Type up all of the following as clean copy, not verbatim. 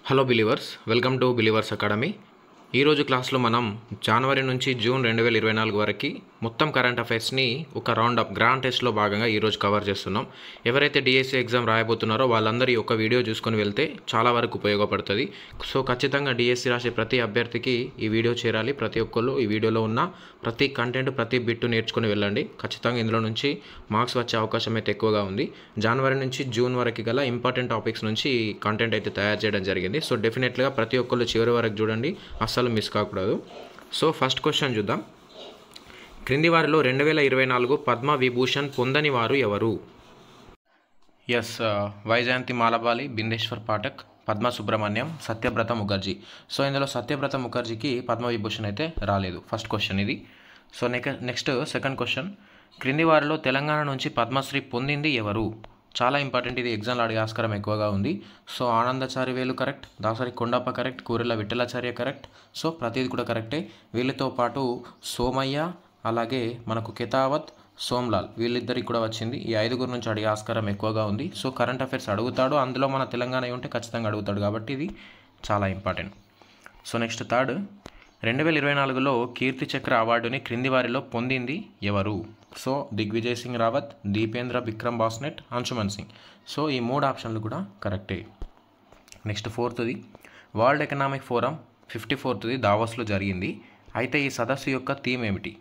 Hello believers, welcome to believers academy. ఈరోజు క్లాస్లో మనం జనవరి నుంచి జూన్ 2024 వరకు మొత్తం కరెంట్ అఫైర్స్ని ఒక రౌండ్ అప్ గ్రాండ్ టెస్ట్లో భాగంగా ఈరోజు కవర్ చేస్తున్నాం. ఎవరైతే డిఎస్సి ఎగ్జామ్ రాయబోతున్నారో వాళ్ళందరూ ఈ ఒక వీడియో చూసుకొని వెళ్తే చాలా వరకు ఉపయోగపడుతుంది. సో ఖచ్చితంగా డిఎస్సి రాసే ప్రతి అభ్యర్థికి ఈ వీడియో చేరాలి. ప్రతి ఒక్కళ్ళు ఈ వీడియోలో ఉన్న ప్రతి కంటెంట్ ప్రతి బిట్టు నేర్చుకుని వెళ్ళండి. ఖచ్చితంగా ఇందులో నుంచి మార్క్స్ వచ్చే అవకాశం అయితే ఎక్కువగా ఉంది. జనవరి నుంచి జూన్ వరకు గల ఇంపార్టెంట్ టాపిక్స్ నుంచి కంటెంట్ అయితే తయారు చేయడం జరిగింది. సో డెఫినెట్గా ప్రతి ఒక్కళ్ళు చివరి వరకు చూడండి, అస్సలు మిస్ కాకూడదు. సో ఫస్ట్ క్వశ్చన్ చూద్దాం. క్రింది వారిలో 2024 పద్మ విభూషణ్ పొందని వారు ఎవరు? ఎస్, వైజయంతి మాలబాలి, బిందేశ్వర్ పాఠక్, పద్మ సుబ్రహ్మణ్యం, సత్యవ్రత ముఖర్జీ. సో ఇందులో సత్యవ్రత ముఖర్జీకి పద్మ విభూషణ్ అయితే రాలేదు. ఫస్ట్ క్వశ్చన్ ఇది. So next second question. క్రింది వారిలో తెలంగాణ నుంచి పద్మశ్రీ పొందింది ఎవరు? చాలా ఇంపార్టెంట్, ఇది ఎగ్జామ్లో అడిగే ఆస్కారం ఎక్కువగా ఉంది. So Anandachari Velu correct, Dasari Kondappa correct, Kurella Vithalacharya correct. So ప్రతిది కూడా కరెక్టే. వీళ్ళతో పాటు సోమయ్య, అలాగే మనకు కెతావత్, సోమ్లాల్, వీళ్ళిద్దరికి కూడా వచ్చింది. ఈ ఐదుగురు నుంచి అడిగే ఆస్కారం ఎక్కువగా ఉంది. సో కరెంట్ అఫైర్స్ అడుగుతాడు, అందులో మన తెలంగాణ ఉంటే ఖచ్చితంగా అడుగుతాడు, కాబట్టి ఇది చాలా ఇంపార్టెంట్. So next third. 2024లో కీర్తి చక్ర అవార్డుని క్రింది వారిలో పొందింది ఎవరు? సో దిగ్విజయ్ సింగ్ రావత్, దీపేంద్ర విక్రమ్ బాస్నెట్, అంశుమన్ సింగ్. సో ఈ మూడు ఆప్షన్లు కూడా కరెక్టే. నెక్స్ట్ ఫోర్త్ది. వరల్డ్ ఎకనామిక్ ఫోరం 54ది దావోస్లో జరిగింది. అయితే ఈ సదస్సు యొక్క థీమ్ ఏమిటి?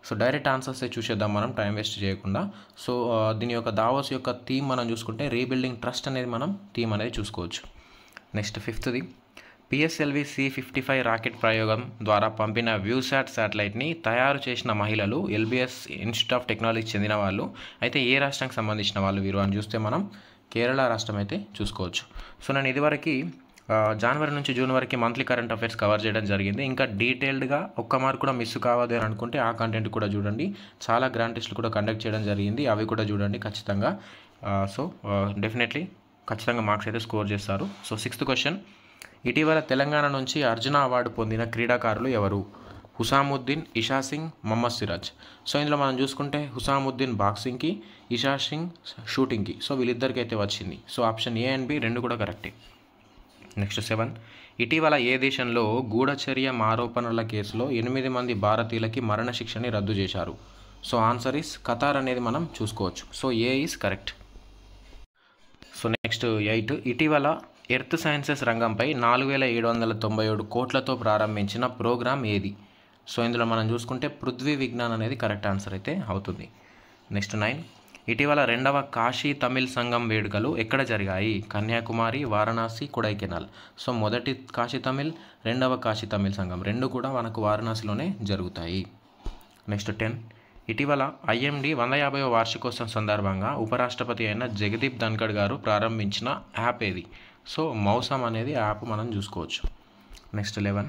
సో డైరెక్ట్ ఆన్సర్స్ చూసేద్దాం మనం, టైం వేస్ట్ చేయకుండా. సో దీని యొక్క దావోస్ యొక్క థీమ్ మనం చూసుకుంటే రీబిల్డింగ్ ట్రస్ట్ అనేది మనం థీమ్ అనేది చూసుకోవచ్చు. నెక్స్ట్ ఫిఫ్త్ది. పిఎస్ఎల్వి C-55 రాకెట్ ప్రయోగం ద్వారా పంపిన వ్యూసాట్ శాటిలైట్ని తయారు చేసిన మహిళలు ఎల్బిఎస్ ఇన్స్టిట్యూట్ ఆఫ్ టెక్నాలజీకి చెందిన వాళ్ళు. అయితే ఏ రాష్ట్రానికి సంబంధించిన వాళ్ళు వీరు అని చూస్తే మనం కేరళ రాష్ట్రం అయితే చూసుకోవచ్చు. సో నేను ఇదివరకు జనవరి నుంచి జూన్ వరకు మంత్లీ కరెంట్ అఫైర్స్ కవర్ చేయడం జరిగింది. ఇంకా డీటెయిల్డ్గా ఒక్క మార్క్ కూడా మిస్ కావద్దు అని అనుకుంటే ఆ కంటెంట్ కూడా చూడండి. చాలా గ్రాండ్ టెస్ట్లు కూడా కండక్ట్ చేయడం జరిగింది, అవి కూడా చూడండి ఖచ్చితంగా. సో డెఫినెట్లీ ఖచ్చితంగా మార్క్స్ అయితే స్కోర్ చేస్తారు. So sixth question. ఇటీవల తెలంగాణ నుంచి అర్జున అవార్డు పొందిన క్రీడాకారులు ఎవరు? హుసాముద్దీన్, ఇషా సింగ్, మహమ్మద్ సిరాజ్. సో ఇందులో మనం చూసుకుంటే హుసాముద్దీన్ బాక్సింగ్కి, ఇషా సింగ్ షూటింగ్కి. సో వీళ్ళిద్దరికి అయితే వచ్చింది. So option A and B రెండు కూడా కరెక్టే. నెక్స్ట్ 7. ఇటీవల ఏ దేశంలో గూఢచర్య ఆరోపణల కేసులో 8 మంది భారతీయులకి మరణశిక్షని రద్దు చేశారు? సో ఆన్సర్ ఈస్ ఖతార్ అనేది మనం చూసుకోవచ్చు. So A is correct. So next 8. ఇటీవల ఎర్త్ సైన్సెస్ రంగంపై 4797 కోట్లతో ప్రారంభించిన ప్రోగ్రామ్ ఏది? సో ఇందులో మనం చూసుకుంటే పృథ్వీ విజ్ఞాన్ అనేది కరెక్ట్ ఆన్సర్ అయితే అవుతుంది. నెక్స్ట్ 9. ఇటీవల 2వ కాశీ తమిళ్ సంఘం వేడుకలు ఎక్కడ జరిగాయి? కన్యాకుమారి, వారణాసి, కొడైకెనాల్. సో మొదటి కాశీ తమిళ్, 2వ కాశీ తమిళ్ సంఘం రెండు కూడా మనకు వారణాసిలోనే జరుగుతాయి. నెక్స్ట్ 10. ఇటీవల ఐఎండి 150వ వార్షికోత్సవం సందర్భంగా ఉపరాష్ట్రపతి అయిన జగదీప్ ధన్కడ్ గారు ప్రారంభించిన యాప్ ఏది? సో మౌసమ్ అనేది యాప్ మనం చూసుకోవచ్చు. నెక్స్ట్ 11.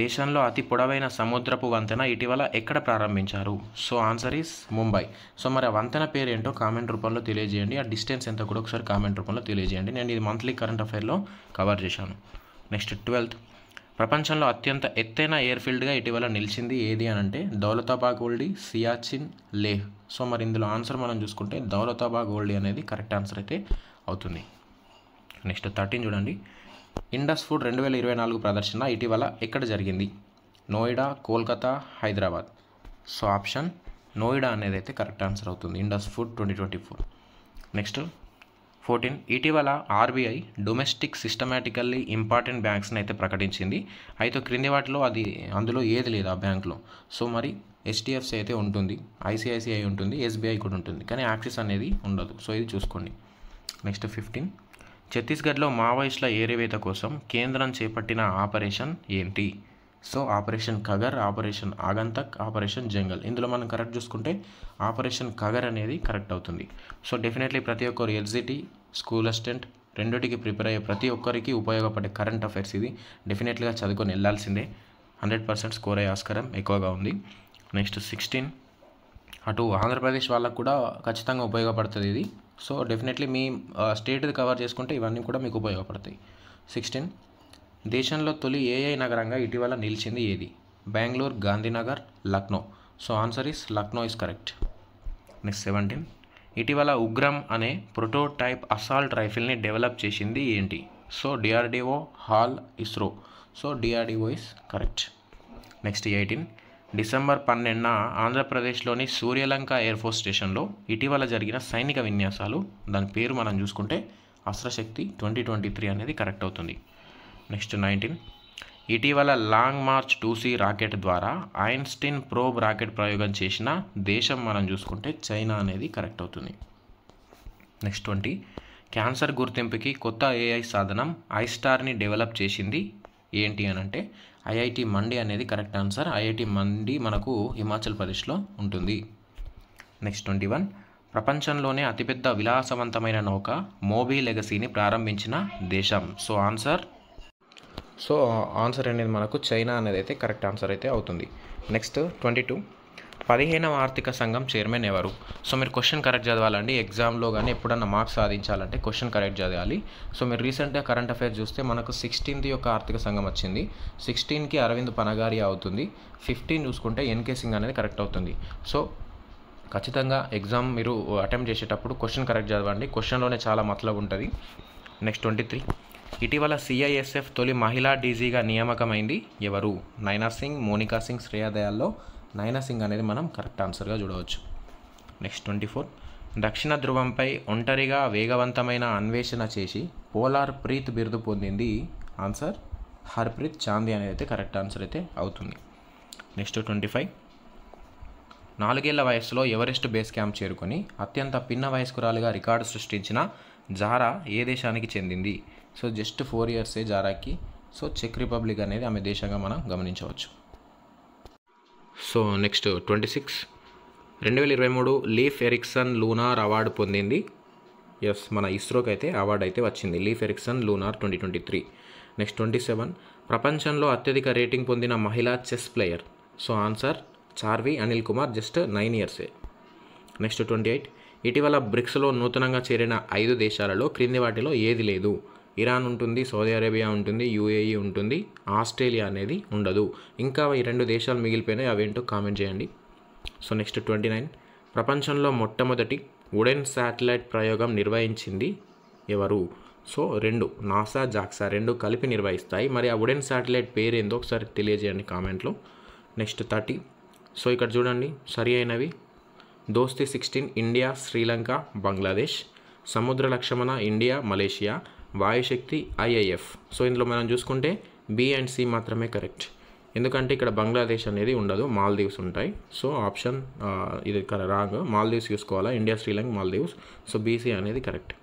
దేశంలో అతి పొడవైన సముద్రపు వంతెన ఇటీవల ఎక్కడ ప్రారంభించారు? So answer is Mumbai. So మరి ఆ వంతెన పేరు ఏంటో కామెంట్ రూపంలో తెలియజేయండి, ఆ డిస్టెన్స్ ఎంత కూడా ఒకసారి కామెంట్ రూపంలో తెలియజేయండి. నేను ఇది మంత్లీ కరెంట్ అఫైర్లో కవర్ చేశాను. నెక్స్ట్ 12. ప్రపంచంలో అత్యంత ఎత్తైన ఎయిర్ఫీల్డ్గా ఇటీవల నిలిచింది ఏది అని అంటే దౌలతాబాగ్ ఓల్డీ, సియాచిన్, లేహ్. సో మరి ఇందులో ఆన్సర్ మనం చూసుకుంటే దౌలతాబాగ్ ఓల్డీ అనేది కరెక్ట్ ఆన్సర్ అయితే అవుతుంది. నెక్స్ట్ 13 చూడండి. ఇండస్ ఫుడ్ 2024 ప్రదర్శన ఇటీవల ఎక్కడ జరిగింది? నోయిడా, కోల్కతా, హైదరాబాద్. సో ఆప్షన్ నోయిడా అనేది అయితే కరెక్ట్ ఆన్సర్ అవుతుంది. Indus food 2024. నెక్స్ట్ 14. ఇటీవల ఆర్బీఐ డొమెస్టిక్ సిస్టమేటికల్లీ ఇంపార్టెంట్ బ్యాంక్స్ని అయితే ప్రకటించింది. అయితే క్రింది వాటిలో అందులో ఏది లేదు ఆ బ్యాంక్లో. సో మరి HDFC అయితే ఉంటుంది, ICICI ఉంటుంది, SBI కూడా ఉంటుంది, కానీ యాక్సిస్ అనేది ఉండదు. సో ఇది చూసుకోండి. నెక్స్ట్ 15. ఛత్తీస్గఢ్లో మావోయిస్టుల ఏరివేత కోసం కేంద్రం చేపట్టిన ఆపరేషన్ ఏంటి? So operation Kagar, operation Aagantak, operation jungle. ఇందులో మనం కరెక్ట్ చూసుకుంటే ఆపరేషన్ కగర్ అనేది కరెక్ట్ అవుతుంది. సో డెఫినెట్లీ ప్రతి ఒక్కరు ఎల్జిటి, స్కూల్ అసిస్టెంట్ రెండింటికి ప్రిపేర్ అయ్యే ప్రతి ఒక్కరికి ఉపయోగపడే కరెంట్ అఫైర్స్ ఇది. డెఫినెట్లీగా చదువుకొని వెళ్ళాల్సిందే. 100% స్కోర్ అయ్యే ఆస్కారం ఎక్కువగా ఉంది. నెక్స్ట్ 16. అటు ఆంధ్రప్రదేశ్ వాళ్ళకు కూడా ఖచ్చితంగా ఉపయోగపడుతుంది ఇది. సో డెఫినెట్లీ మీ స్టేట్ది కవర్ చేసుకుంటే ఇవన్నీ కూడా మీకు ఉపయోగపడతాయి. 16. దేశంలో తొలి AI నగరంగా ఇటీవల నిలిచింది ఏది? Bengaluru, Gandhinagar, Lucknow. So answer is Lucknow is correct. Next 17. ఇటీవల ఉగ్రం అనే ప్రోటోటైప్ అసాల్ట్ రైఫిల్ని డెవలప్ చేసింది ఏంటి? So DRDO, HAL, ISRO. So DRDO is correct. Next 18 December 12న ఆంధ్రప్రదేశ్లోని సూర్యలంక ఎయిర్ఫోర్స్ స్టేషన్లో ఇటీవల జరిగిన సైనిక విన్యాసాలు, దాని పేరు మనం చూసుకుంటే అస్త్రశక్తి 2023 అనేది కరెక్ట్ అవుతుంది. నెక్స్ట్ 19 ఇటీవల లాంగ్ మార్చ్ 2C రాకెట్ ద్వారా ఐన్స్టీన్ ప్రోబ్ రాకెట్ ప్రయోగం చేసిన దేశం మనం చూసుకుంటే చైనా అనేది కరెక్ట్ అవుతుంది. నెక్స్ట్ 20 క్యాన్సర్ గుర్తింపుకి కొత్త AI సాధనం ఐస్టార్ని డెవలప్ చేసింది ఏంటి అని అంటే ఐఐటి మండి అనేది కరెక్ట్ ఆన్సర్. ఐఐటి మండి మనకు హిమాచల్ ప్రదేశ్లో ఉంటుంది. నెక్స్ట్ 21 ప్రపంచంలోనే అతిపెద్ద విలాసవంతమైన నౌక మోబీ లెగసీని ప్రారంభించిన దేశం. సో ఆన్సర్ అనేది మనకు చైనా అనేది అయితే కరెక్ట్ ఆన్సర్ అయితే అవుతుంది. నెక్స్ట్ 22 15వ ఆర్థిక సంఘం చైర్మన్ ఎవరు? సో మీరు క్వశ్చన్ కరెక్ట్ చదవాలండి. ఎగ్జామ్లో కానీ ఎప్పుడన్నా మార్క్స్ సాధించాలంటే క్వశ్చన్ కరెక్ట్ చదవాలి. సో మీరు రీసెంట్గా కరెంట్ అఫైర్స్ చూస్తే మనకు 16th యొక్క ఆర్థిక సంఘం వచ్చింది. 16కి అరవింద్ పనగారియా అవుతుంది. 15 చూసుకుంటే ఎన్కే సింగ్ అనేది కరెక్ట్ అవుతుంది. సో ఖచ్చితంగా ఎగ్జామ్ మీరు అటెంప్ట్ చేసేటప్పుడు క్వశ్చన్ కరెక్ట్ చదవండి. క్వశ్చన్లోనే చాలా మతలబు ఉంటుంది. నెక్స్ట్ 23 ఇటీవల CISF తొలి మహిళా డీజీగా నియామకమైంది ఎవరు? నైనా సింగ్, మోనికా సింగ్, శ్రేయా దయాల్లో నైనా సింగ్ అనేది మనం కరెక్ట్ ఆన్సర్గా చూడవచ్చు. నెక్స్ట్ 24 దక్షిణ ధ్రువంపై ఒంటరిగా వేగవంతమైన అన్వేషణ చేసి పోలార్ ప్రీత్ బిరుదు పొందింది. ఆన్సర్ హర్ప్రీత్ చాందీ అనేది అయితే కరెక్ట్ ఆన్సర్ అయితే అవుతుంది. నెక్స్ట్ 25 4 ఏళ్ల వయసులో ఎవరెస్ట్ బేస్ క్యాంప్ చేరుకొని అత్యంత పిన్న వయస్కురాలుగా రికార్డు సృష్టించిన జారా ఏ దేశానికి చెందింది? సో జస్ట్ 4 ఇయర్సే జారాకి. సో చెక్ రిపబ్లిక్ అనేది ఆమె దేశంగా మనం గమనించవచ్చు. So next 26 2023 Leif Erikson lunar award పొందింది. ఎస్, మన ఇస్రోకి అయితే అవార్డు అయితే వచ్చింది, లీఫ్ ఎరిక్సన్ లూనార్ 2023. నెక్స్ట్ 27 ప్రపంచంలో అత్యధిక రేటింగ్ పొందిన మహిళా chess player. So answer Charvi Anil Kumar, just 9 ఇయర్సే. నెక్స్ట్ 28 ఇటీవల బ్రిక్స్లో నూతనంగా చేరిన 5 దేశాలలో క్రింది వాటిలో ఏది లేదు? ఇరాన్ ఉంటుంది, సౌదీ అరేబియా ఉంటుంది, UAE ఉంటుంది, ఆస్ట్రేలియా అనేది ఉండదు. ఇంకా ఈ 2 దేశాలు మిగిలిపోయినాయి, అవేంటో కామెంట్ చేయండి. సో నెక్స్ట్ 29 ప్రపంచంలో మొట్టమొదటి వుడెన్ శాటిలైట్ ప్రయోగం నిర్వహించింది ఎవరు? సో 2 నాసా, జాక్సా 2 కలిపి నిర్వహిస్తాయి. మరి ఆ వుడెన్ శాటిలైట్ పేరు ఏందో ఒకసారి తెలియజేయండి కామెంట్లో. నెక్స్ట్ 30 సో ఇక్కడ చూడండి సరి అయినవి. దోస్తీ 16 ఇండియా, శ్రీలంక, బంగ్లాదేశ్. సముద్ర లక్ష్మణ ఇండియా, మలేషియా. వాయుశక్తి IIF. సో ఇందులో మనం చూసుకుంటే B అండ్ C మాత్రమే కరెక్ట్, ఎందుకంటే ఇక్కడ బంగ్లాదేశ్ అనేది ఉండదు, మాల్దీవ్స్ ఉంటాయి. సో ఆప్షన్ ఇది రాంగ్, మాల్దీవ్స్ చూసుకోవాలా, India, Sri Lanka, Maldives. So BC అనేది కరెక్ట్.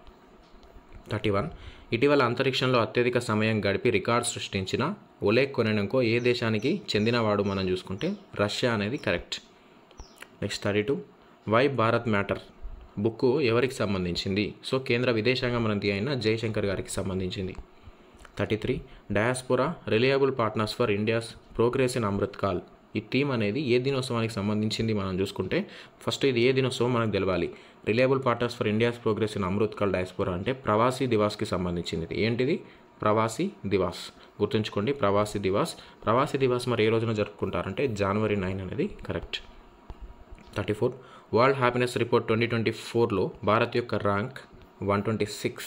31 ఇటీవల అంతరిక్షంలో అత్యధిక సమయం గడిపి రికార్డ్ సృష్టించిన ఒలేగ్ కొనెనెంకో ఏ దేశానికి చెందినవాడు మనం చూసుకుంటే రష్యా అనేది correct. Next 32 why Bharat matter book ఎవరికి సంబంధించింది? సో కేంద్ర విదేశాంగ మంత్రి అయిన జయశంకర్ గారికి సంబంధించింది. 33 diaspora reliable partners for India's progress in Amrit call. ఈ థీమ్ అనేది ఏ దినోత్సవానికి సంబంధించింది మనం చూసుకుంటే ఫస్ట్ ఇది ఏ దినోత్సవం మనకు తెలవాలి. Reliable partners for India's progress in Amrit call diaspora అంటే ప్రవాసీ దివాస్కి సంబంధించింది. ఏంటిది? ప్రవాసీ దివాస్. గుర్తుంచుకోండి, ప్రవాసీ దివాస్. ప్రవాసీ దివాస్ మరి ఏ రోజున జరుపుకుంటారంటే January 9 అనేది కరెక్ట్. 34 వరల్డ్ హ్యాపీనెస్ రిపోర్ట్ 2024లో భారత్ యొక్క ర్యాంక్ 126.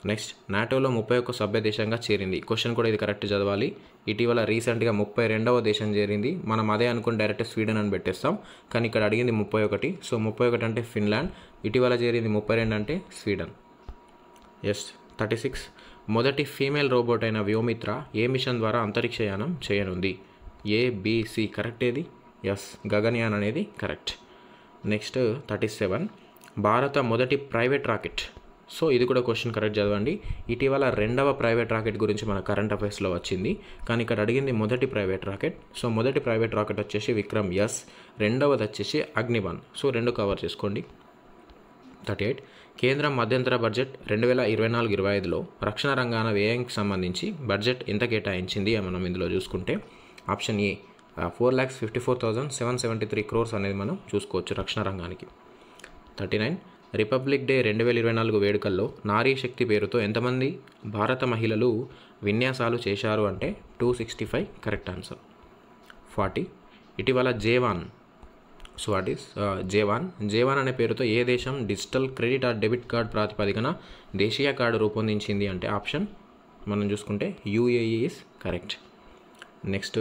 నెక్స్ట్ నాటోలో 31వ సభ్య దేశంగా చేరింది. క్వశ్చన్ కూడా ఇది కరెక్ట్ చదవాలి. ఇటీవల రీసెంట్గా 32వ దేశం చేరింది. మనం అదే అనుకుని డైరెక్ట్ స్వీడన్ అని పెట్టేస్తాం, కానీ ఇక్కడ అడిగింది 31. సో 31 అంటే ఫిన్లాండ్, ఇటీవల చేరింది 32 అంటే స్వీడన్. ఎస్. 36 మొదటి ఫీమేల్ రోబోట్ అయిన వ్యోమిత్ర ఏ మిషన్ ద్వారా అంతరిక్షయానం చేయనుంది? ABC correct. ఏది? ఎస్, గగన్యాన్ అనేది కరెక్ట్. నెక్స్ట్ 37 భారత మొదటి ప్రైవేట్ రాకెట్. సో ఇది కూడా క్వశ్చన్ కరెక్ట్ చదవండి. ఇటీవల 2వ ప్రైవేట్ రాకెట్ గురించి మన కరెంట్ అఫైర్స్లో వచ్చింది, కానీ ఇక్కడ అడిగింది మొదటి ప్రైవేట్ రాకెట్. సో మొదటి ప్రైవేట్ రాకెట్ వచ్చేసి విక్రమ్ ఎస్, 2వది వచ్చేసి అగ్నివన్. సో 2 కవర్ చేసుకోండి. 38 కేంద్రం మధ్యంతర బడ్జెట్ 2024-25లో రక్షణ రంగాన వ్యయానికి సంబంధించి బడ్జెట్ ఎంత కేటాయించింది మనం ఇందులో చూసుకుంటే ఆప్షన్ ఏ 4,54,773 crores అనేది మనం చూసుకోవచ్చు రక్షణ రంగానికి. 39 రిపబ్లిక్ డే 2024 వేడుకల్లో నారీ శక్తి పేరుతో ఎంతమంది భారత మహిళలు విన్యాసాలు చేశారు అంటే 265 కరెక్ట్ ఆన్సర్. 40 ఇటీవల J1 సో వాట్ ఈస్ జేవాన్ అనే పేరుతో ఏ దేశం digital credit are debit card ప్రాతిపదికన దేశీయ కార్డు రూపొందించింది అంటే ఆప్షన్ మనం చూసుకుంటే యూఏఈ ఈస్ కరెక్ట్. నెక్స్ట్,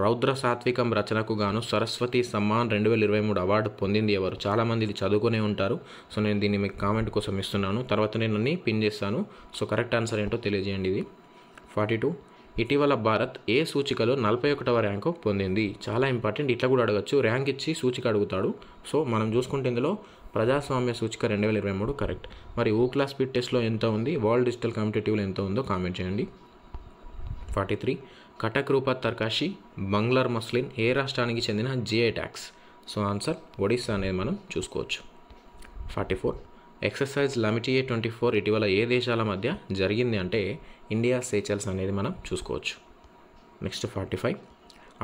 రౌద్ర సాత్వికం రచనకు గాను సరస్వతి సమ్మాన్ 2023 అవార్డు పొందింది ఎవరు? చాలామంది ఇది చదువుకునే ఉంటారు. సో నేను దీన్ని మీకు కామెంట్ కోసం ఇస్తున్నాను, తర్వాత నేను అన్ని పిన్ చేస్తాను. సో కరెక్ట్ ఆన్సర్ ఏంటో తెలియజేయండి. ఇది 42. ఇటీవల భారత్ ఏ సూచికలో 41వ ర్యాంకు పొందింది? చాలా ఇంపార్టెంట్, ఇట్లా కూడా అడగచ్చు, ర్యాంక్ ఇచ్చి సూచిక అడుగుతాడు. సో మనం చూసుకుంటే ఇందులో ప్రజాస్వామ్య సూచిక 2023 కరెక్ట్. మరి ఊక్లా స్పీడ్ టెస్ట్లో ఎంత ఉంది, వరల్డ్ డిజిటల్ కాంపిటేటివ్లో ఎంత ఉందో కామెంట్ చేయండి. 43. కటక్ రూపత్ తర్కాషి బంగ్లార్ మస్లిన్ ఏ రాష్ట్రానికి చెందిన GI tax? So answer Odisha అనేది మనం చూసుకోవచ్చు. 44. ఎక్సర్సైజ్ లమిటియే 24 ఇటీవల ఏ దేశాల మధ్య జరిగింది అంటే ఇండియా సేచల్స్ అనేది మనం చూసుకోవచ్చు. నెక్స్ట్ 45.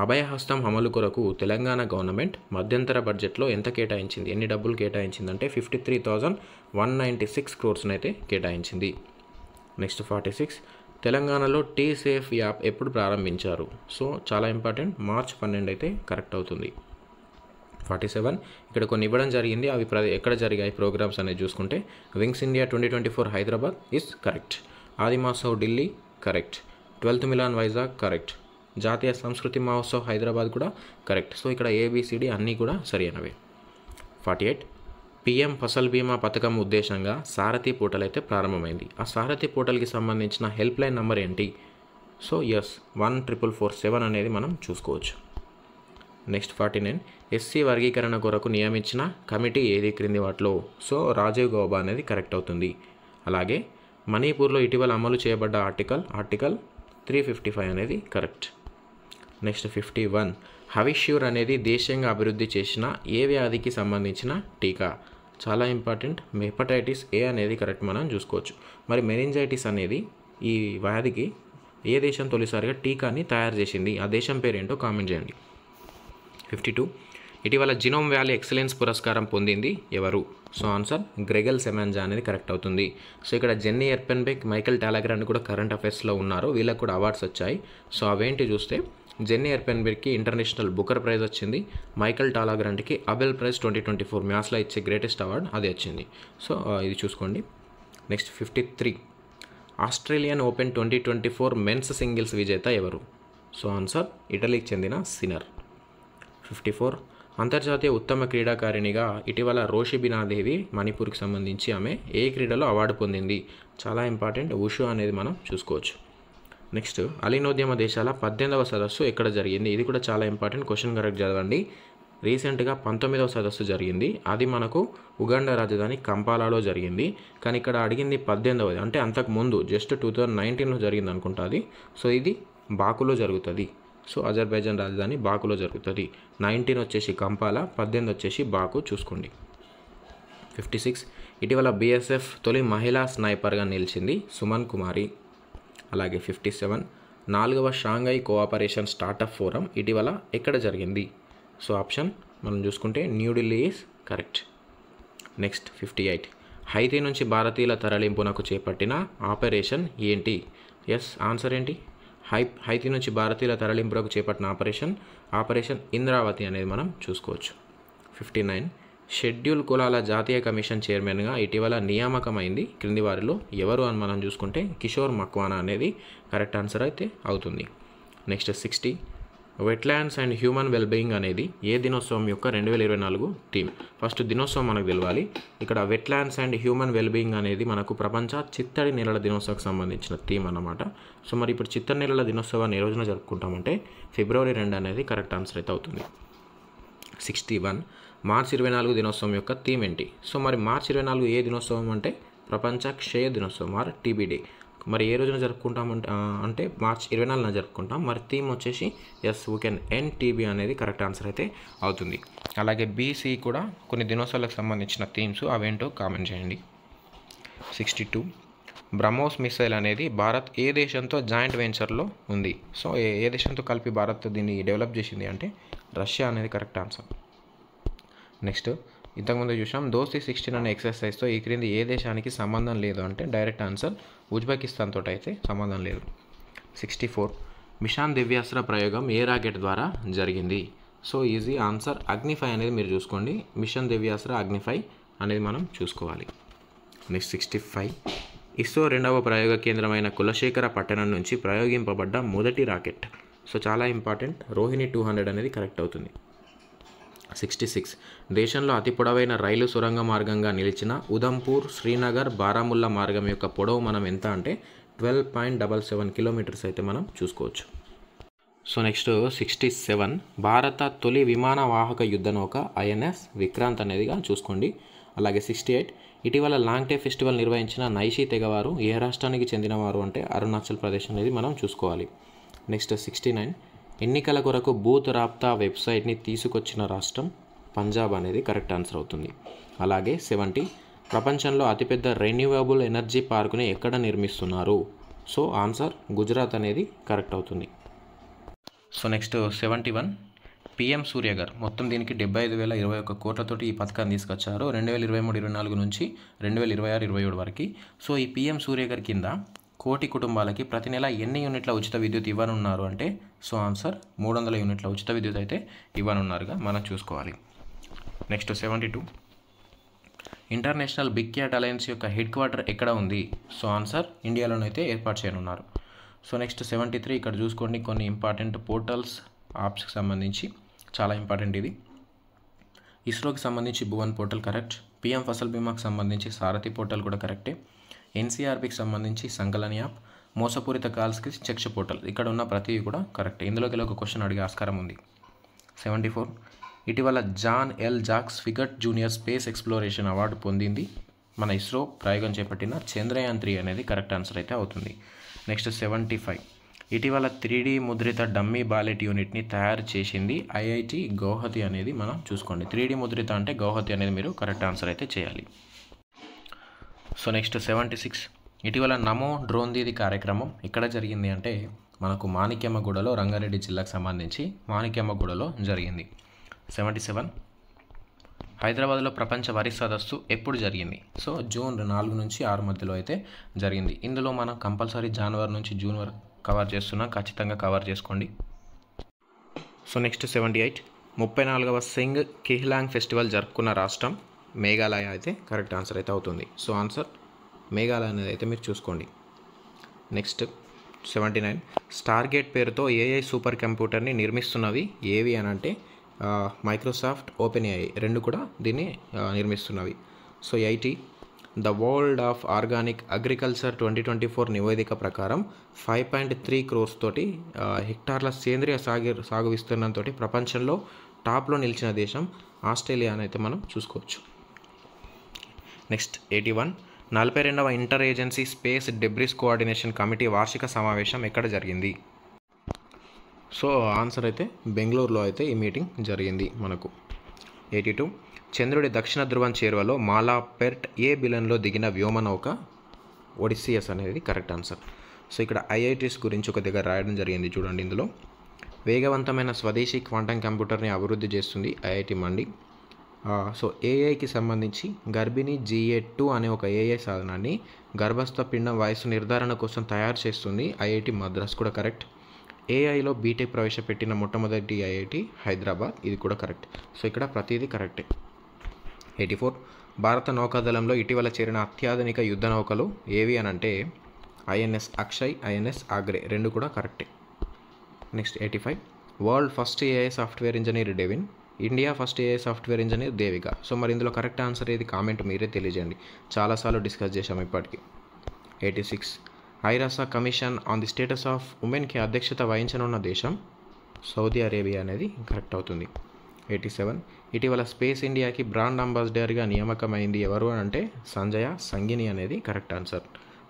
అభయహస్తం అమలు కొరకు తెలంగాణ గవర్నమెంట్ మధ్యంతర బడ్జెట్లో ఎంత కేటాయించింది? ఎన్ని డబ్బులు కేటాయించిందంటే 53,196 crores అయితే కేటాయించింది. నెక్స్ట్ 46. తెలంగాణలో టీ సేఫ్ యాప్ ఎప్పుడు ప్రారంభించారు? సో చాలా ఇంపార్టెంట్, మార్చ్ 12 అయితే కరెక్ట్ అవుతుంది. 47. ఇక్కడ కొన్ని ఇవ్వడం జరిగింది, అవి ఎక్కడ జరిగాయి ప్రోగ్రామ్స్ అనేది చూసుకుంటే Wings India 2024 Hyderabad is correct. Adi Mahotsav Delhi correct. 12th Milan Vizag correct. Jatiya Sanskriti Mahotsav Hyderabad కూడా కరెక్ట్. సో ఇక్కడ ABCD అన్నీ కూడా సరైనవే. 48. PM ఫసల్ బీమా పథకం ఉద్దేశంగా సారథి పోర్టల్ అయితే ప్రారంభమైంది. ఆ సారథి పోర్టల్కి సంబంధించిన హెల్ప్ లైన్ నెంబర్ ఏంటి? సో 14447 అనేది మనం చూసుకోవచ్చు. నెక్స్ట్ 49. SC వర్గీకరణ కొరకు నియమించిన కమిటీ ఏది క్రింది వాటిలో? సో రాజీవ్ గౌబా అనేది కరెక్ట్ అవుతుంది. అలాగే మణిపూర్లో ఇటీవల అమలు చేయబడ్డ ఆర్టికల్ 355 అనేది కరెక్ట్. నెక్స్ట్ 51. హవిష్యూర్ అనేది దేశీయంగా అభివృద్ధి చేసిన ఏ వ్యాధికి సంబంధించిన టీకా? చాలా ఇంపార్టెంట్, హెపటైటిస్ A అనేది కరెక్ట్ మనం చూసుకోవచ్చు. మరి మెనింజైటిస్ అనేది ఈ వ్యాధికి ఏ దేశం తొలిసారిగా టీకాని తయారు చేసింది? ఆ దేశం పేరేంటో కామెంట్ చేయండి. 52. ఇటీవల జినోమ్ వ్యాలీ ఎక్సలెన్స్ పురస్కారం పొందింది ఎవరు? సో ఆన్సర్ గ్రెగల్ సెమాంజా అనేది కరెక్ట్ అవుతుంది. సో ఇక్కడ జెన్నీ ఎర్పెన్బెక్, మైకెల్ టాలగ్రాండ్ కూడా కరెంట్ అఫైర్స్లో ఉన్నారు, వీళ్ళకి కూడా అవార్డ్స్ వచ్చాయి. సో అవేంటి చూస్తే జెన్నీ ఎర్పెన్బెక్కి ఇంటర్నేషనల్ బుకర్ ప్రైజ్ వచ్చింది, మైకెల్ టాలగ్రాండ్కి అబెల్ ప్రైజ్ 2024 మ్యాథ్స్లో ఇచ్చే గ్రేటెస్ట్ అవార్డ్ అది వచ్చింది. సో ఇది చూసుకోండి. Next 53. Australian open 2024 men's singles విజేత ఎవరు? సో ఆన్సర్ ఇటలీకి చెందిన సిన్నర్. 54. అంతర్జాతీయ ఉత్తమ క్రీడాకారిణిగా ఇటీవల రోషిబినాదేవి మణిపూర్కి సంబంధించి ఆమె ఏ క్రీడలో అవార్డు పొందింది? చాలా ఇంపార్టెంట్, ఉషు అనేది మనం చూసుకోవచ్చు. నెక్స్ట్, అలీనోద్యమ దేశాల 18వ సదస్సు ఎక్కడ జరిగింది? ఇది కూడా చాలా ఇంపార్టెంట్, క్వశ్చన్ కరెక్ట్ చదవండి. రీసెంట్గా 19వ సదస్సు జరిగింది, అది మనకు ఉగాండా రాజధాని కంపాలాలో జరిగింది. కానీ ఇక్కడ అడిగింది 18వది, అంటే అంతకుముందు జస్ట్ 2019లో జరిగింది అనుకుంటా అది. సో ఇది బాకులో జరుగుతుంది. సో అజర్బైజాన్ రాజధాని బాకులో జరుగుతుంది. 19 వచ్చేసి కంపాలా, 18 వచ్చేసి బాకు చూసుకోండి. 56. ఇటీవల BSF తొలి మహిళా స్నైపర్గా నిలిచింది సుమన్ కుమారి. అలాగే 57. 4వ షాంఘై కోఆపరేషన్ స్టార్టప్ ఫోరం ఇటీవల ఎక్కడ జరిగింది? సో ఆప్షన్ మనం చూసుకుంటే New Delhi is correct. Next 58. Haiti నుంచి భారతీయుల తరలింపునకు చేపట్టిన ఆపరేషన్ ఏంటి? ఆన్సర్ ఏంటి? హైతీ నుంచి భారతీయుల తరలింపునకు చేపట్టిన ఆపరేషన్ ఇంద్రావతి అనేది మనం చూసుకోవచ్చు. 59. షెడ్యూల్ కులాల జాతీయ కమిషన్ చైర్మన్గా ఇటీవల నియామకమైంది క్రింది వారిలో ఎవరు అని మనం చూసుకుంటే కిషోర్ మక్వానా అనేది కరెక్ట్ ఆన్సర్ అయితే అవుతుంది. Next 60. Wetlands and human wellbeing అనేది ఏ దినోత్సవం యొక్క 2024 థీమ్? ఫస్ట్ దినోత్సవం మనకు తెలవాలి. ఇక్కడ వెట్లాండ్స్ అండ్ హ్యూమన్ వెల్బీయింగ్ అనేది మనకు ప్రపంచ చిత్తడి నేలల దినోత్సవానికి సంబంధించిన థీమ్ అన్నమాట. సో మరి ఇప్పుడు చిత్తడి నేలల దినోత్సవాన్ని ఏ రోజున జరుపుకుంటామంటే February 2 అనేది కరెక్ట్ ఆన్సర్ అయితే అవుతుంది. 61. మార్చి 24 దినోత్సవం యొక్క థీమ్ ఏంటి? సో మరి మార్చి 24 ఏ దినోత్సవం అంటే ప్రపంచ క్షయ దినోత్సవం ఆర్ TB డే. మరి ఏ రోజున జరుపుకుంటామంటే అంటే మార్చి 24న జరుపుకుంటాం. మరి థీమ్ వచ్చేసి వీ కెన్ ఎండ్ TB అనేది కరెక్ట్ ఆన్సర్ అయితే అవుతుంది. అలాగే BC కూడా కొన్ని దినోత్సవాలకు సంబంధించిన థీమ్స్ అవేంటో కామెంట్ చేయండి. 62. బ్రహ్మోస్ మిసైల్ అనేది భారత్ ఏ దేశంతో జాయింట్ వెంచర్లో ఉంది? సో ఏ దేశంతో కలిపి భారత్ దీన్ని డెవలప్ చేసింది అంటే రష్యా అనేది కరెక్ట్ ఆన్సర్. నెక్స్ట్, ఇంతకుముందు చూసాం దోస్తీ 16 అనే ఎక్సర్సైజ్తో ఈ క్రింది ఏ దేశానికి సంబంధం లేదు అంటే డైరెక్ట్ ఆన్సర్ ఉజ్బెకిస్తాన్ తోటి అయితే సంబంధం లేదు. 64. మిషన్ దివ్యాస్త్ర ప్రయోగం ఏ రాకెట్ ద్వారా జరిగింది? సో ఈజీ ఆన్సర్ అగ్నిఫై అనేది మీరు చూసుకోండి. మిషన్ దివ్యాస్త్ర అగ్నిఫై అనేది మనం చూసుకోవాలి. నెక్స్ట్ 65. ఇస్రో రెండవ ప్రయోగ కేంద్రమైన కులశేఖర పట్టణం నుంచి ప్రయోగింపబడ్డ మొదటి రాకెట్. సో చాలా ఇంపార్టెంట్, రోహిణి 200 అనేది కరెక్ట్ అవుతుంది. 66. దేశంలో అతి పొడవైన రైలు సొరంగ మార్గంగా నిలిచిన ఉదంపూర్ శ్రీనగర్ బారాముల్లా మార్గం యొక్క పొడవు మనం ఎంత అంటే 12.77 కిలోమీటర్స్ అయితే మనం చూసుకోవచ్చు. So next 67. భారత తొలి విమాన వాహక యుద్ధ నౌక INS విక్రాంత్ అనేదిగా చూసుకోండి. అలాగే 68. ఇటీవల లాంగ్టే ఫెస్టివల్ నిర్వహించిన నైషీ తెగవారు ఏ రాష్ట్రానికి చెందినవారు అంటే అరుణాచల్ ప్రదేశ్ అనేది మనం చూసుకోవాలి. నెక్స్ట్ 69. ఎన్నికల కొరకు బూత్ రాబ్తా వెబ్సైట్ని తీసుకొచ్చిన రాష్ట్రం పంజాబ్ అనేది కరెక్ట్ ఆన్సర్ అవుతుంది. అలాగే 70. ప్రపంచంలో అతిపెద్ద రెన్యూవబుల్ ఎనర్జీ పార్కుని ఎక్కడ నిర్మిస్తున్నారు? సో ఆన్సర్ గుజరాత్ అనేది కరెక్ట్ అవుతుంది. So next 71. PM సూర్య గారు మొత్తం దీనికి 75,021 కోట్లతోటి ఈ పథకాన్ని తీసుకొచ్చారు 2023-24 నుంచి 2026-27 వరకు. సో ఈ PM సూర్య గారి కింద కోటి కుటుంబాలకి ప్రతి నెల ఎన్ని యూనిట్ల ఉచిత విద్యుత్ ఇవ్వనున్నారు అంటే సో ఆన్సర్ 300 యూనిట్ల ఉచిత విద్యుత్ అయితే ఇవ్వనున్నారుగా మనం చూసుకోవాలి. Next 72. International big cat alliance యొక్క హెడ్ క్వార్టర్ ఎక్కడ ఉంది? సో ఆన్సర్ ఇండియాలోనైతే ఏర్పాటు చేయనున్నారు. So next 73. ఇక్కడ చూసుకోండి కొన్ని ఇంపార్టెంట్ పోర్టల్స్ యాప్స్కి సంబంధించి చాలా ఇంపార్టెంట్ ఇది. ఇస్రోకి సంబంధించి Bhuvan portal correct, PM Fasal బీమాకి సంబంధించి సారథి పోర్టల్ కూడా కరెక్టే, NCRBకి సంబంధించి సంకలన్ యాప్, మోసపూరిత కాల్స్కి చక్ష పోర్టల్, ఇక్కడ ఉన్న ప్రతివి కూడా కరెక్ట్. ఇందులోకి ఒక క్వశ్చన్ అడిగే ఆస్కారం ఉంది. 74. ఇటీవల జాన్ ఎల్ జాక్స్ ఫిగట్ జూనియర్ స్పేస్ ఎక్స్ప్లోరేషన్ అవార్డు పొందింది మన ఇస్రో ప్రయోగం చేపట్టిన చంద్రయాన్ 3 అనేది కరెక్ట్ ఆన్సర్ అయితే అవుతుంది. నెక్స్ట్ 75. ఇటీవల 3D ముద్రిత డమ్మీ బాలెట్ యూనిట్ని తయారు చేసింది IIT గౌహతి అనేది మనం చూసుకోండి. 3D ముద్రిత అంటే గౌహతి అనేది మీరు కరెక్ట్ ఆన్సర్ అయితే చేయాలి. So next 76. ఇటీవల నమో డ్రోన్ దీది కార్యక్రమం ఎక్కడ జరిగింది అంటే మనకు మాణిక్యమ్మగూడలో, రంగారెడ్డి జిల్లాకు సంబంధించి మాణిక్యమ్మగూడలో జరిగింది. 77. హైదరాబాద్లో ప్రపంచ వరి సదస్సు ఎప్పుడు జరిగింది? సో జూన్ 4 నుంచి 6 మధ్యలో అయితే జరిగింది. ఇందులో మనం కంపల్సరీ జనవరి నుంచి జూన్ వరకు కవర్ చేస్తున్నాం, ఖచ్చితంగా కవర్ చేసుకోండి. So next 78. 34వ సింగ్ కిహ్లాంగ్ ఫెస్టివల్ జరుపుకున్న రాష్ట్రం మేఘాలయ అయితే కరెక్ట్ ఆన్సర్ అయితే అవుతుంది. సో ఆన్సర్ మేఘాలయ అనేది అయితే మీరు చూసుకోండి. నెక్స్ట్ 79. స్టార్గేట్ పేరుతో AI సూపర్ కంప్యూటర్ని నిర్మిస్తున్నవి ఏవి అని అంటే మైక్రోసాఫ్ట్, OpenAI రెండు కూడా దీన్ని నిర్మిస్తున్నవి. So 80. The world of organic agriculture 2024 నివేదిక ప్రకారం 5.3 crores తోటి హెక్టార్ల సేంద్రియ సాగు విస్తీర్ణంతో ప్రపంచంలో టాప్లో నిలిచిన దేశం ఆస్ట్రేలియా అని అయితే మనం చూసుకోవచ్చు. నెక్స్ట్ 81. 42వ inter agency space debris coordination committee వార్షిక సమావేశం ఎక్కడ జరిగింది? సో ఆన్సర్ అయితే బెంగళూరులో అయితే ఈ మీటింగ్ జరిగింది మనకు. 82. చంద్రుడి దక్షిణ ధ్రువం చేరువలో మాలాపెర్ట్ ఏ బిలన్లో దిగిన వ్యోమనౌక ఒడిసియస్ అనేది కరెక్ట్ ఆన్సర్. సో ఇక్కడ IITs గురించి ఒక దగ్గర రాయడం జరిగింది చూడండి. ఇందులో వేగవంతమైన స్వదేశీ క్వాంటమ్ కంప్యూటర్ని అభివృద్ధి చేస్తుంది IIT మండి. సో AIకి సంబంధించి గర్భిణీ GA2 అనే ఒక AI సాధనాన్ని గర్భస్థ పిండం వయస్సు నిర్ధారణ కోసం తయారు చేస్తుంది IIT మద్రాస్ కూడా కరెక్ట్. AIలో బీటెక్ ప్రవేశపెట్టిన మొట్టమొదటి IIT హైదరాబాద్, ఇది కూడా కరెక్ట్. సో ఇక్కడ ప్రతిదీ కరెక్టే. 84. భారత నౌకాదళంలో ఇటీవల చేరిన అత్యాధునిక యుద్ధ నౌకలు ఏవి అని అంటే INS అక్షయ్, INS ఆగ్రే రెండు కూడా కరెక్టే. Next 85. World first AI software engineer Devin, India first AI software engineer Devika. So మరి ఇందులో కరెక్ట్ ఆన్సర్ ఏది కామెంట్ మీరే తెలియజేయండి, చాలాసార్లు డిస్కస్ చేశాము ఇప్పటికీ. 86. ఐరాసా commission on the status of ఉమెన్కి అధ్యక్షత వహించనున్న దేశం సౌదీ అరేబియా అనేది కరెక్ట్ అవుతుంది. 87. ఇటీవల స్పేస్ ఇండియాకి బ్రాండ్ అంబాసిడర్గా నియామకమైంది ఎవరు అని అంటే సంజయ సంగిని అనేది కరెక్ట్ ఆన్సర్.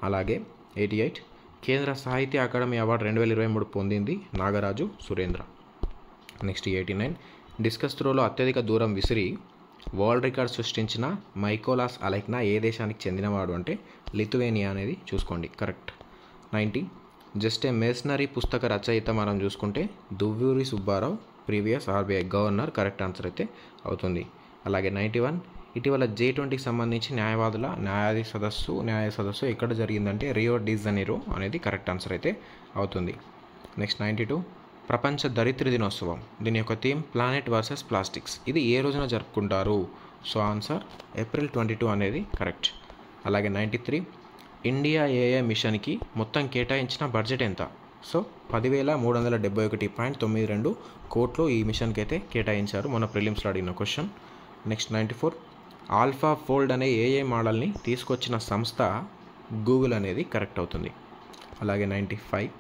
అలాగే 88. కేంద్ర సాహిత్య అకాడమీ అవార్డు 2023 పొందింది నాగరాజు సురేంద్ర. నెక్స్ట్ 89. డిస్కస్ త్రోలో అత్యధిక దూరం విసిరి వరల్డ్ రికార్డ్ సృష్టించిన మైకోలాస్ అలెక్నా ఏ దేశానికి చెందినవాడు అంటే లిథువేనియా అనేది చూసుకోండి కరెక్ట్. 90. జస్ట్ ఏ మెర్సనరీ పుస్తక రచయిత మనం చూసుకుంటే Duvvuri Subbarao, previous RBI governor correct answer అయితే అవుతుంది. అలాగే 91. ఇటీవల G20కి సంబంధించి న్యాయ సదస్సు ఎక్కడ జరిగిందంటే రియో డి జనీరో అనేది కరెక్ట్ ఆన్సర్ అయితే అవుతుంది. నెక్స్ట్ 92. ప్రపంచ దరిద్ర దినోత్సవం, దీని యొక్క థీమ్ ప్లానెట్ వర్సెస్ ప్లాస్టిక్స్. ఇది ఏ రోజున జరుపుకుంటారు? సో ఆన్సర్ April 22 అనేది కరెక్ట్. అలాగే 93, ఇండియా ఏఏ మిషన్కి మొత్తం కేటాయించిన బడ్జెట్ ఎంత? సో 10,371.92 కోట్లు ఈ మిషన్కి అయితే కేటాయించారు. మన ప్రిలిమ్స్లో అడిగిన క్వశ్చన్. నెక్స్ట్ 94, ఆల్ఫా ఫోల్డ్ అనే ఏఏ మోడల్ని తీసుకొచ్చిన సంస్థ గూగుల్ అనేది కరెక్ట్ అవుతుంది. అలాగే 95,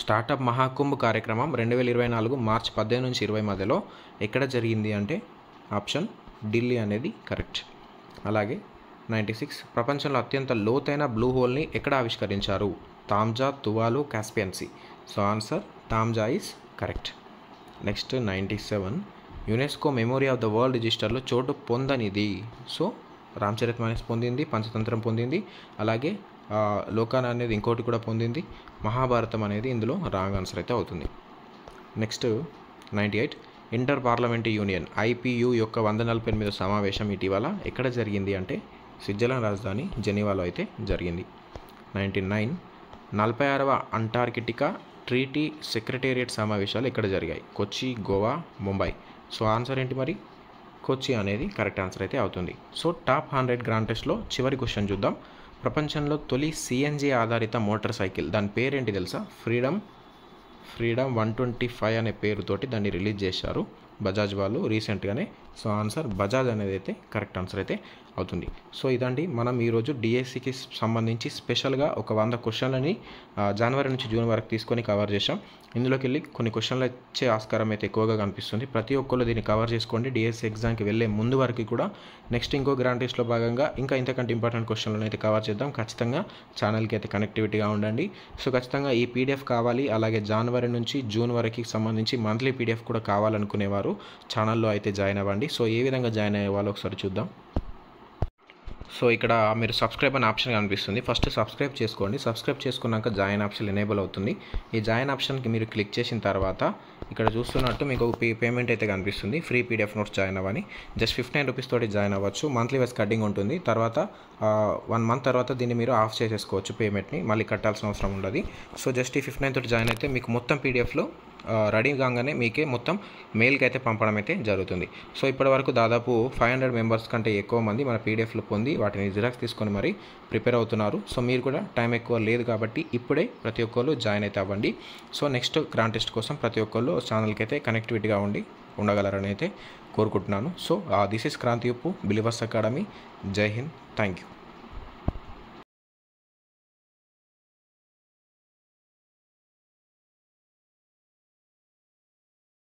స్టార్టప్ మహాకుంభ్ కార్యక్రమం 2024 మార్చి 18 నుంచి 20 మధ్యలో ఎక్కడ జరిగింది అంటే ఆప్షన్ ఢిల్లీ అనేది కరెక్ట్. అలాగే 96, ప్రపంచంలో అత్యంత లోతైన బ్లూ హోల్ని ఎక్కడ ఆవిష్కరించారు? Taam Ja, Tuvalu, Caspian sea. So answer Taam Ja is correct. Next 97, UNESCO memory of the world రిజిస్టర్లో చోటు పొందనిది. సో రామచరితమానస్ పొందింది, పంచతంత్రం పొందింది, అలాగే లోకాన అనేది ఇంకోటి కూడా పొందింది, మహాభారతం అనేది ఇందులో రాంగ్ ఆన్సర్ అయితే అవుతుంది. Next 98, inter parliamentary union IPU యొక్క 148వ సమావేశం ఇటీవల ఎక్కడ జరిగింది అంటే స్విట్జర్లాండ్ రాజధాని జెనీవాలో అయితే జరిగింది. 99, 46వ అంటార్కిటికా ట్రీటీ సెక్రటేరియట్ సమావేశాలు ఎక్కడ జరిగాయి? కొచ్చి, గోవా, ముంబై. సో ఆన్సర్ ఏంటి మరి? కొచ్చి అనేది కరెక్ట్ ఆన్సర్ అయితే అవుతుంది. సో టాప్ 100 గ్రాండ్ టెస్ట్లో చివరి క్వశ్చన్ చూద్దాం. ప్రపంచంలో తొలి CNG ఆధారిత మోటార్ సైకిల్, దాని పేరేంటి తెలుసా? ఫ్రీడమ్ 125 అనే పేరుతోటి దాన్ని రిలీజ్ చేశారు బజాజ్ వాళ్ళు రీసెంట్గానే. సో ఆన్సర్ బజాజ్ అనేది అయితే కరెక్ట్ ఆన్సర్ అయితే అవుతుంది. సో ఇదండి మనం ఈరోజు డిఎస్సికి సంబంధించి స్పెషల్గా ఒక 100 క్వశ్చన్లని జనవరి నుంచి జూన్ వరకు తీసుకొని కవర్ చేసాం. ఇందులోకి వెళ్ళి కొన్ని క్వశ్చన్లు వచ్చే ఆస్కారం అయితే ఎక్కువగా కనిపిస్తుంది. ప్రతి ఒక్కళ్ళు దీన్ని కవర్ చేసుకోండి. డిఎస్సి ఎగ్జామ్కి వెళ్ళే ముందు వరకు కూడా నెక్స్ట్ ఇంకో గ్రాండ్ టెస్ట్లో భాగంగా ఇంకా ఇంతకంటే ఇంపార్టెంట్ క్వశ్చన్లను అయితే కవర్ చేద్దాం. ఖచ్చితంగా ఛానల్కి అయితే కనెక్టివిటీగా ఉండండి. సో ఖచ్చితంగా ఈ PDF కావాలి, అలాగే జనవరి నుంచి జూన్ వరకు సంబంధించి మంత్లీ PDF కూడా కావాలనుకునేవారు ఛానల్లో అయితే జాయిన్ అవ్వండి. సో ఏ విధంగా జాయిన్ అయ్యే వాళ్ళు ఒకసారి చూద్దాం. సో ఇక్కడ మీరు సబ్స్క్రైబ్ అనే ఆప్షన్ కనిపిస్తుంది. ఫస్ట్ సబ్స్క్రైబ్ చేసుకోండి. సబ్స్క్రైబ్ చేసుకున్నాక జాయిన్ ఆప్షన్ ఎనేబుల్ అవుతుంది. ఈ జాయిన్ ఆప్షన్కి మీరు క్లిక్ చేసిన తర్వాత ఇక్కడ చూస్తున్నట్టు మీకు పేమెంట్ అయితే కనిపిస్తుంది. ఫ్రీ PDF నోట్స్ జాయిన్ అవ్వని. జస్ట్ 59 రూపీస్ తోటి జాయిన్ అవ్వచ్చు. మంత్లీ వైస్ కటింగ్ ఉంటుంది. తర్వాత 1 మంత్ తర్వాత దీన్ని మీరు ఆఫ్ చేసేసుకోవచ్చు పేమెంట్ని. మళ్ళీ కట్టాల్సిన అవసరం ఉండదు. సో జస్ట్ ఈ 59 తోటి జాయిన్ అయితే మీకు మొత్తం PDFలో రెడీ కాగానే మీకే మొత్తం మెయిల్కి అయితే పంపడం అయితే జరుగుతుంది. సో ఇప్పటివరకు దాదాపు 500 మెంబర్స్ కంటే ఎక్కువ మంది మన PDFలు పొంది వాటిని జిరాక్స్ తీసుకొని మరి ప్రిపేర్ అవుతున్నారు. సో మీరు కూడా టైం ఎక్కువ లేదు కాబట్టి ఇప్పుడే ప్రతి ఒక్కళ్ళు జాయిన్ అయితే అవ్వండి. సో నెక్స్ట్ గ్రాండ్ టెస్ట్ కోసం ప్రతి ఒక్కళ్ళు ఛానల్కి అయితే కనెక్టివిటీగా ఉండగలరని అయితే కోరుకుంటున్నాను. సో దిస్ ఇస్ క్రాంతి ఉప్పు, బిలీవర్స్ అకాడమీ. జై హింద్. Thank you.